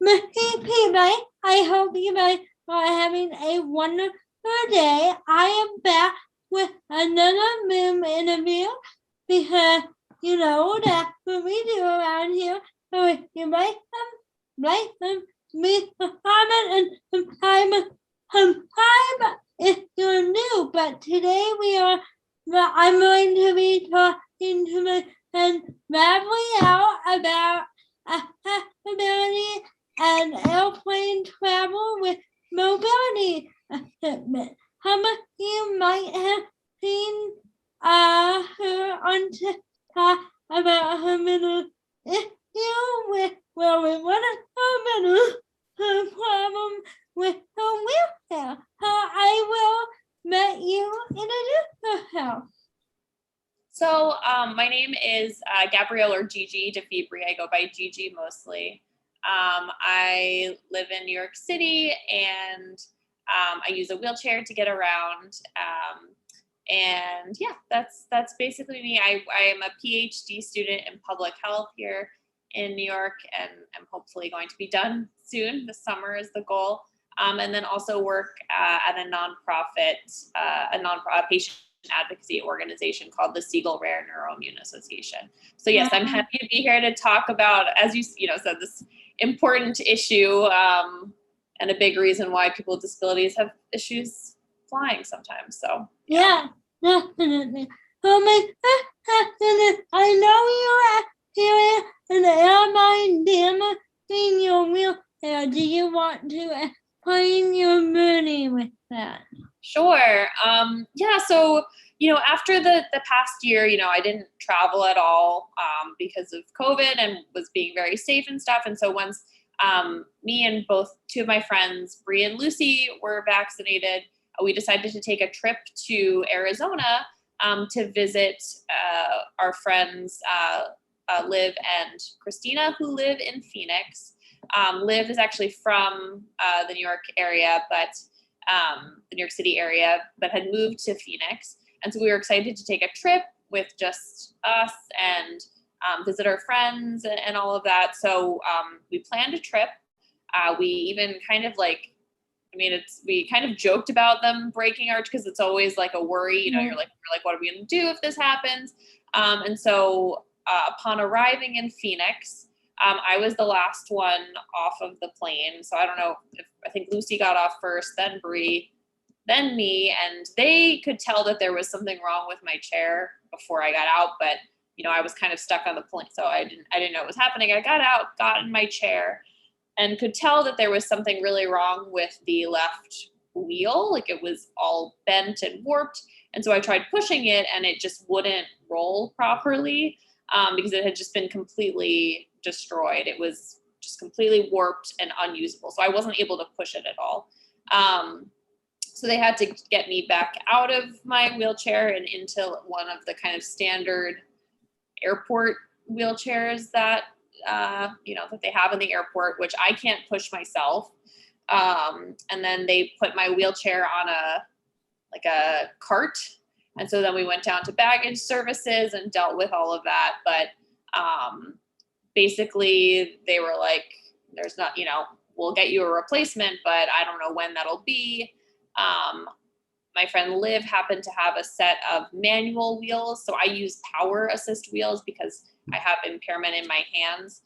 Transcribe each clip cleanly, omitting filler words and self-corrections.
Hey, I hope you guys are having a wonderful day. I am back with another Moom interview because you know that what we do around here, so you might me comment and time if you're new. But today I'm going to be talking to my friend Gabrielle about ability and airplane travel with mobility equipment. Some of you might have seen her on TikTok about her middle issue with where we want her middle her problem with her wheelchair. I will let you introduce herself. So my name is Gabrielle or Gigi DeFibri. I go by Gigi mostly. I live in New York City and I use a wheelchair to get around. And yeah, that's basically me. I am a PhD student in public health here in New York, and I'm hopefully going to be done soon. This summer is the goal. And then also work at a nonprofit, a patient advocacy organization called the Siegel Rare Neuroimmune Association. So yes, I'm happy to be here to talk about, as you said, this important issue and a big reason why people with disabilities have issues flying sometimes. So yeah, definitely. I know you are here an airline damage in your wheelchair. Do you want to explain your journey with that? Sure. Yeah. So, after the past year, I didn't travel at all because of COVID and was being very safe and stuff. And so once me and two of my friends, Bree and Lucy, were vaccinated, we decided to take a trip to Arizona to visit our friends, Liv and Christina, who live in Phoenix. Liv is actually from the New York area, but the New York City area, but had moved to Phoenix. And so we were excited to take a trip with just us and visit our friends and all of that. So we planned a trip. We even kind of we kind of joked about them breaking our, because it's always like a worry, you're like, what are we going to do if this happens? And so upon arriving in Phoenix, I was the last one off of the plane. So I don't know I think Lucy got off first, then Bree, then me, and they could tell that there was something wrong with my chair before I got out, but I was kind of stuck on the plane. So I didn't know what was happening. I got out, got in my chair, and could tell that there was something really wrong with the left wheel. Like it was all bent and warped. And so I tried pushing it and it just wouldn't roll properly because it had just been completely destroyed. It was just completely warped and unusable. So I wasn't able to push it at all. So they had to get me back out of my wheelchair and into one of the kind of standard airport wheelchairs that that they have in the airport, which I can't push myself. And then they put my wheelchair on a cart. And so then we went down to baggage services and dealt with all of that. But basically they were like, there's not, we'll get you a replacement, but I don't know when that'll be. My friend Liv happened to have a set of manual wheels. So I use power assist wheels because I have impairment in my hands.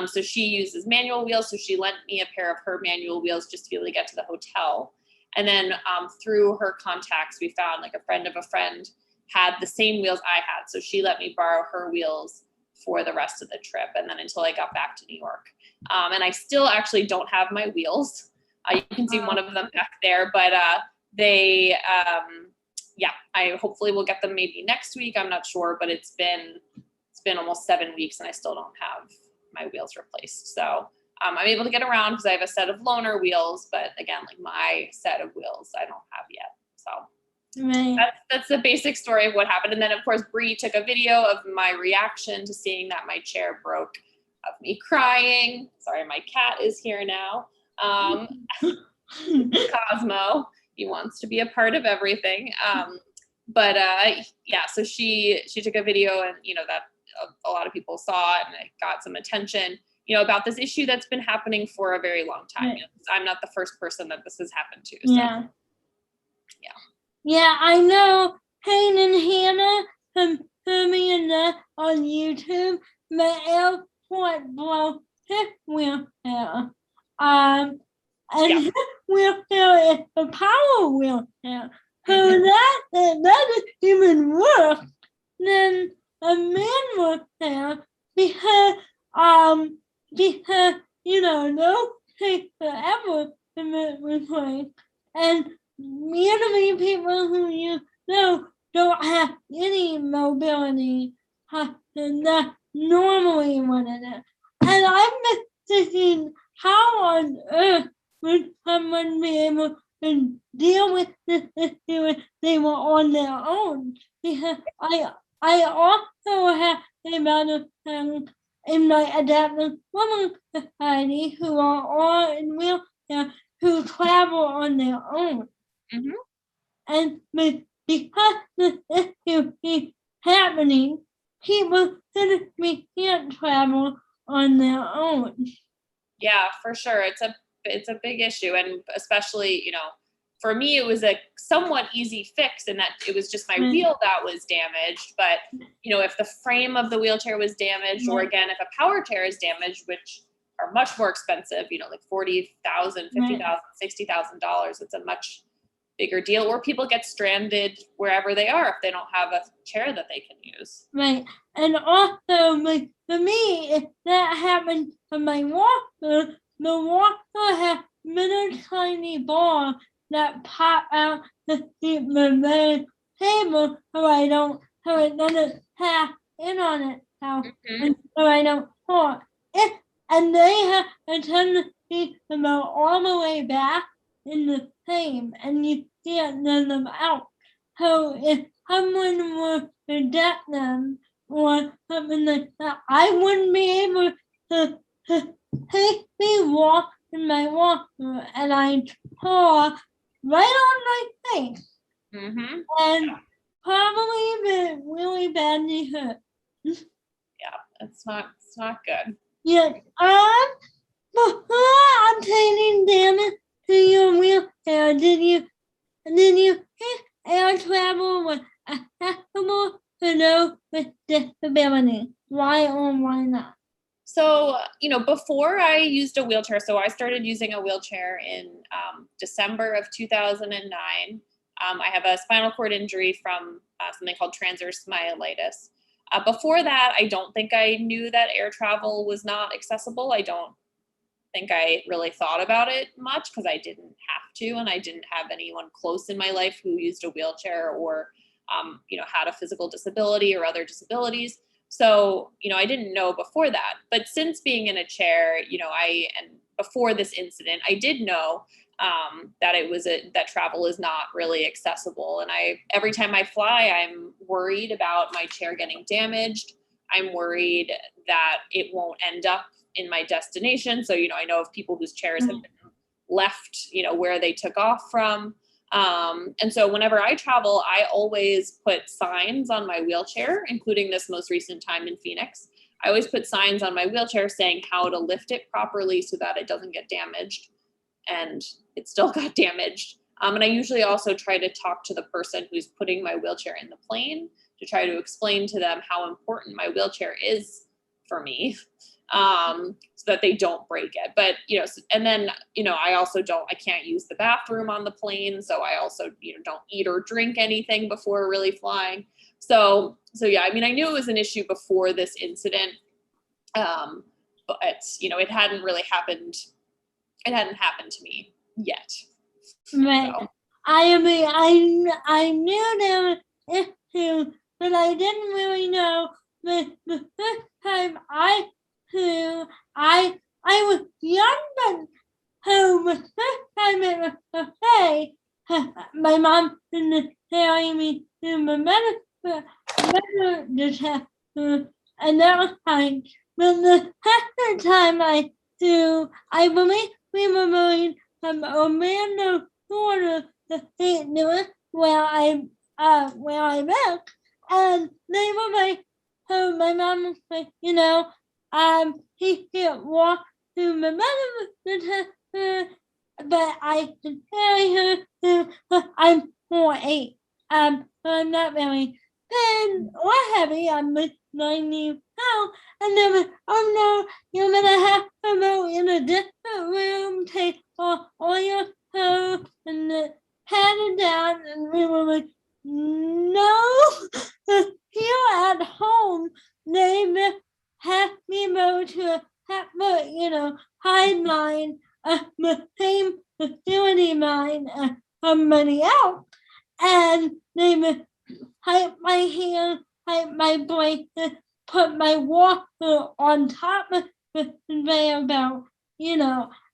So she uses manual wheels. So she lent me a pair of her manual wheels just to be able to get to the hotel. And then through her contacts, we found like a friend of a friend had the same wheels I had. So she let me borrow her wheels for the rest of the trip. And then until I got back to New York. And I still actually don't have my wheels. You can see one of them back there, but they, I hopefully will get them maybe next week. I'm not sure, but it's been almost 7 weeks and I still don't have my wheels replaced. So I'm able to get around because I have a set of loaner wheels, but again, like my set of wheels, I don't have yet. So that's the basic story of what happened. And then of course, Bree took a video of my reaction to seeing that my chair broke, of me crying. Sorry, my cat is here now. Cosmo, he wants to be a part of everything. So she took a video and, that a lot of people saw it and it got some attention. about this issue that's been happening for a very long time. Right. I'm not the first person that this has happened to. So. Yeah. Yeah, I know Payne and Hannah from Hermie and Ned on YouTube, the airport broke his wheelchair. And his wheelchair is a power wheelchair. So that is even worse than a man wheelchair because they'll take forever to make replace. And many people who don't have any mobility that normally wanted it. And I've been thinking, how on earth would someone be able to deal with this issue if they were on their own? Because I also have a lot of friends in my adaptive women society who are all in wheelchairs who travel on their own. Mm-hmm. And because this issue is happening, people simply can't travel on their own. Yeah, for sure. It's a big issue. And especially, for me, it was a somewhat easy fix in that it was just my wheel that was damaged. But, if the frame of the wheelchair was damaged, or again, if a power chair is damaged, which are much more expensive, like $40,000, $50,000, $60,000, it's a much bigger deal. Or people get stranded wherever they are if they don't have a chair that they can use. Right. And also, for me, if that happened to my walker, the walker has little tiny balls that pop out to keep the table so it doesn't pass in on itself, and so I don't fall. And they have a tendency to go all the way back in the frame, and you can't let them out. So if someone were to deck them or something like that, I wouldn't be able to take me walk in my walker, and I tore right on my face, and probably been really badly hurt. Yeah, it's not good. Yeah, before obtaining damage to your wheelchair, did you air travel was accessible to those with disability? Why or why not? So, before I used a wheelchair, so I started using a wheelchair in December of 2009. I have a spinal cord injury from something called transverse myelitis. Before that, I don't think I knew that air travel was not accessible. I don't think I really thought about it much because I didn't have to, and I didn't have anyone close in my life who used a wheelchair or, had a physical disability or other disabilities. So, I didn't know before that. But since being in a chair, and before this incident, I did know that that travel is not really accessible. And every time I fly, I'm worried about my chair getting damaged. I'm worried that it won't end up in my destination. So, I know of people whose chairs have been left, where they took off from. And so whenever I travel, I always put signs on my wheelchair, including this most recent time in Phoenix. I always put signs on my wheelchair saying how to lift it properly so that it doesn't get damaged. And it still got damaged. And I usually also try to talk to the person who's putting my wheelchair in the plane to try to explain to them how important my wheelchair is for me, so that they don't break it. But, and then, I can't use the bathroom on the plane. So I also, don't eat or drink anything before really flying. So yeah, I knew it was an issue before this incident. But, it hadn't really happened. It hadn't happened to me yet. Right. So. I knew there was issue, but I didn't really know the first time I flew. I was young, but the first time it was okay. My mom didn't carry me to the medical detector, and that was fine. But the second time I flew, I believe we were going from Orlando, Florida to St. Louis, where I live, and they were like, so my mom was like, he can't walk to my mother, but I can carry her. I'm 4'8". I'm not very thin or heavy. I'm like 90 pounds. And then, oh no, you're gonna have to go in a different room, take all your clothes and pat it down. And we were like, no, here at home, they have me go to a hide mine, the same facility mine somebody else, and they would hide my hand, hide my blanket, put my water on top of the conveyor belt,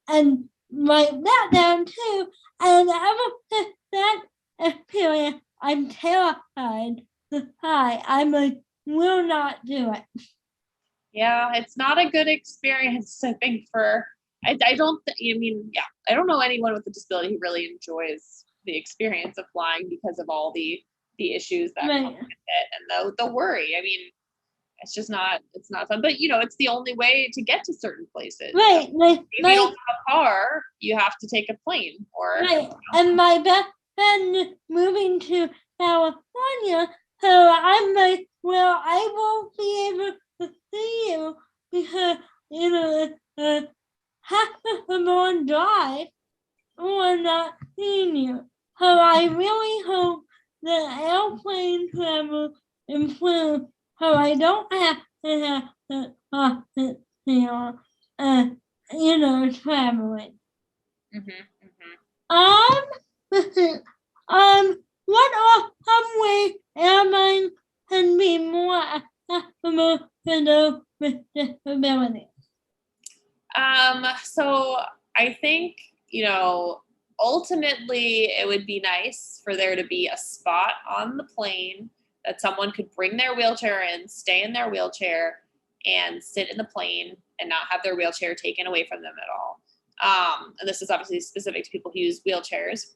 and write that down too. And ever since that experience, I'm terrified. I'm like, will not do it. Yeah, it's not a good experience, I think, I don't know anyone with a disability who really enjoys the experience of flying because of all the issues that come with it and the worry. I mean, it's not fun, but it's the only way to get to certain places. Right. If you don't have a car, you have to take a plane Right. And my best friend moving to California, so I'm like, well, I won't be able to see you because, half of them on drive or not seeing you. So I really hope that airplane travel improves so I don't have to have to traveling. What are some ways airlines can be more accessible to those with disabilities? So I think, ultimately it would be nice for there to be a spot on the plane that someone could bring their wheelchair in, stay in their wheelchair, and sit in the plane and not have their wheelchair taken away from them at all. And this is obviously specific to people who use wheelchairs.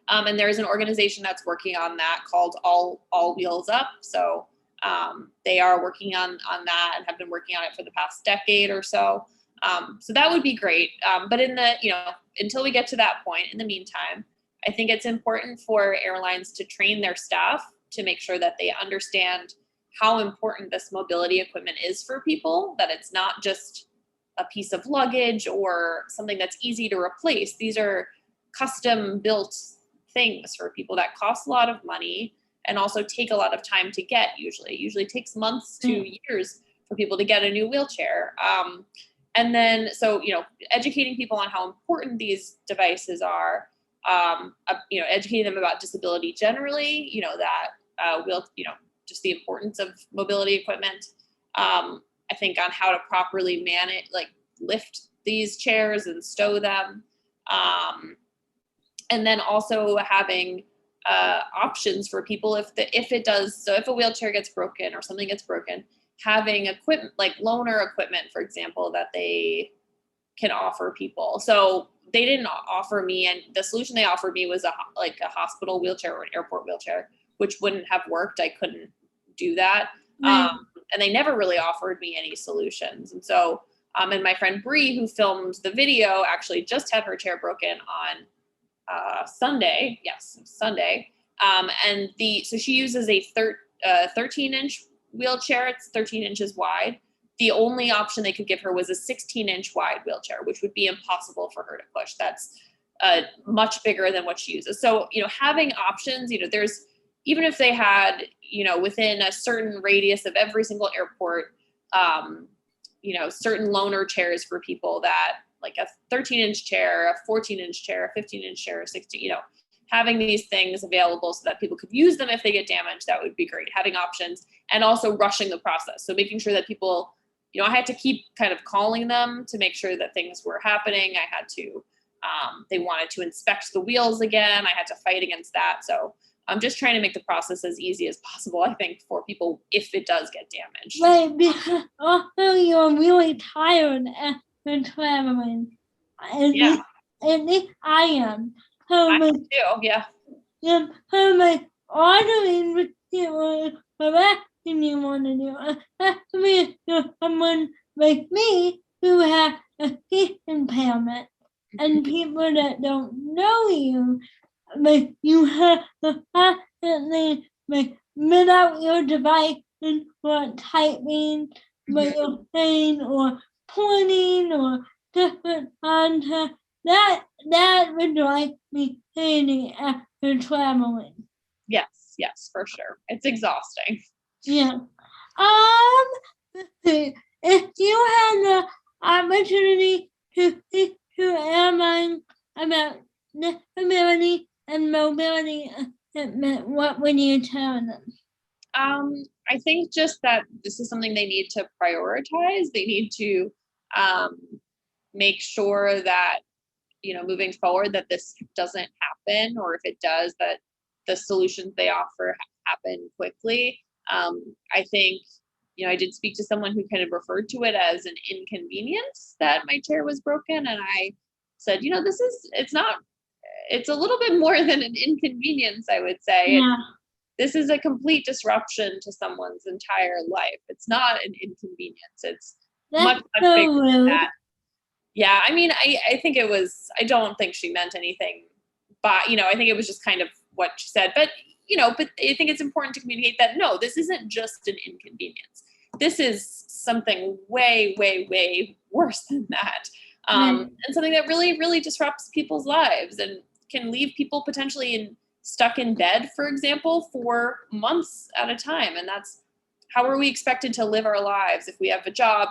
And there is an organization that's working on that called All Wheels Up. So they are working on that and have been working on it for the past decade or so. So that would be great. But until we get to that point, in the meantime, I think it's important for airlines to train their staff to make sure that they understand how important this mobility equipment is for people, that it's not just a piece of luggage or something that's easy to replace. These are custom built things for people that cost a lot of money and also take a lot of time to get. Usually takes months to years for people to get a new wheelchair. And then, so, educating people on how important these devices are, educating them about disability generally, just the importance of mobility equipment. I think on how to properly manage, lift these chairs and stow them. And then also having options for people if a wheelchair gets broken or something gets broken, having equipment like loaner equipment, for example, that they can offer people. So they didn't offer me, and the solution they offered me was a hospital wheelchair or an airport wheelchair, which wouldn't have worked. I couldn't do that. And they never really offered me any solutions. And so, and my friend Bree, who filmed the video, actually just had her chair broken on Sunday. Yes, Sunday. So she uses a 13-inch wheelchair. It's 13 inches wide. The only option they could give her was a 16-inch wide wheelchair, which would be impossible for her to push. That's much bigger than what she uses. So, having options, there's, even if they had, within a certain radius of every single airport, certain loaner chairs for people that, like a 13-inch chair, a 14-inch chair, a 15-inch chair, a 16, having these things available so that people could use them if they get damaged, that would be great. Having options and also rushing the process. So making sure that people, I had to keep kind of calling them to make sure that things were happening. I had to, they wanted to inspect the wheels again. I had to fight against that. So I'm just trying to make the process as easy as possible, I think, for people if it does get damaged. Right, because also you're really tired after traveling. At least I am. I do too, yeah. So my ordering materials for that you want to do. I mean, someone like me who has a speech impairment, and people that don't know you, like you have to constantly like without your device and or typing, but you're saying or pointing or different content. That would drive me crazy after traveling. Yes, for sure. It's exhausting. Yeah. Let's see. If you had the opportunity to speak to airlines about disability and mobility equipment, what would you tell them? I think just that this is something they need to prioritize. They need to make sure that, moving forward, that this doesn't happen, or if it does, that the solutions they offer happen quickly. I think, I did speak to someone who kind of referred to it as an inconvenience that my chair was broken. And I said, it's a little bit more than an inconvenience, I would say. Yeah. This is a complete disruption to someone's entire life. It's not an inconvenience. It's much so bigger than rude. that. Yeah, I mean, I think it was, I don't think she meant anything, but, I think it was just kind of what she said. But, but I think it's important to communicate that, no, this isn't just an inconvenience. This is something way, way, way worse than that. And something that really, really disrupts people's lives and can leave people potentially stuck in bed, for example, for months at a time. And that's, how are we expected to live our lives if we have a job,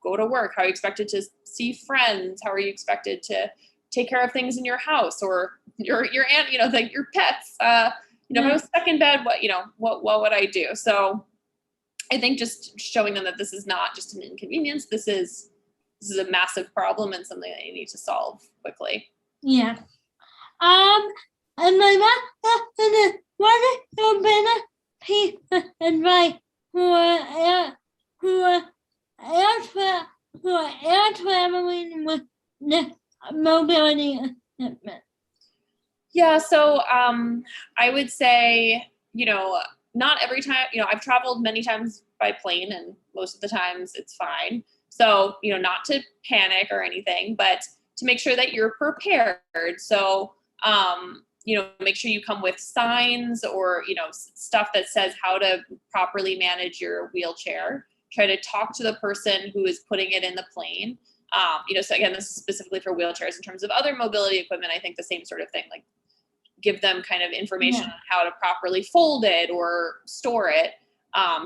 go to work? How are you expected to see friends? How are you expected to take care of things in your house or your aunt, like your pets? If I was stuck in bed, what would I do? So I think just showing them that this is not just an inconvenience. This is a massive problem and something that you need to solve quickly. Yeah. And my mom, what is your better piece of advice for air traveling with the mobility equipment? Yeah, so I would say, not every time, I've traveled many times by plane and most of the times it's fine. So, not to panic or anything, but to make sure that you're prepared. So, make sure you come with signs or, stuff that says how to properly manage your wheelchair. Try to talk to the person who is putting it in the plane. So again, this is specifically for wheelchairs. In terms of other mobility equipment, I think the same sort of thing, like give them kind of information on how to properly fold it or store it.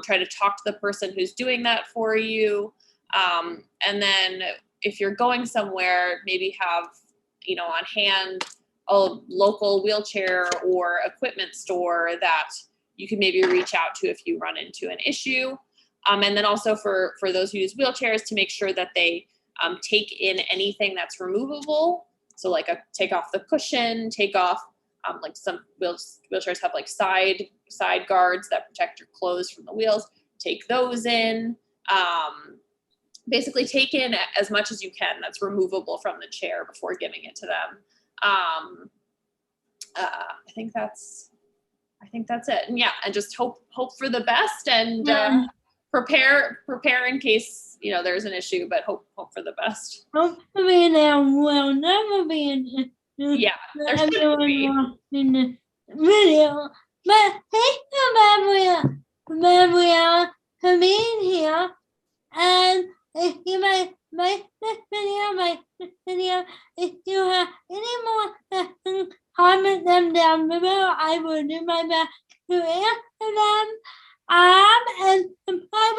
Try to talk to the person who's doing that for you. And then if you're going somewhere, maybe have, on hand a local wheelchair or equipment store that you can maybe reach out to if you run into an issue. And then also for those who use wheelchairs, to make sure that they take in anything that's removable. So like take off the cushion, take off, like some wheelchairs have like side guards that protect your clothes from the wheels. Take those in. Basically take in as much as you can that's removable from the chair before giving it to them. I think that's it. And and just hope for the best and prepare in case there's an issue, but hope for the best. Hopefully there will never be an issue. Yeah, there shouldn't be. In the video. But thank you, Gabrielle, for being here. And if you like this video, if you have any more questions, comment them down below. I will do my best to answer them. And subscribe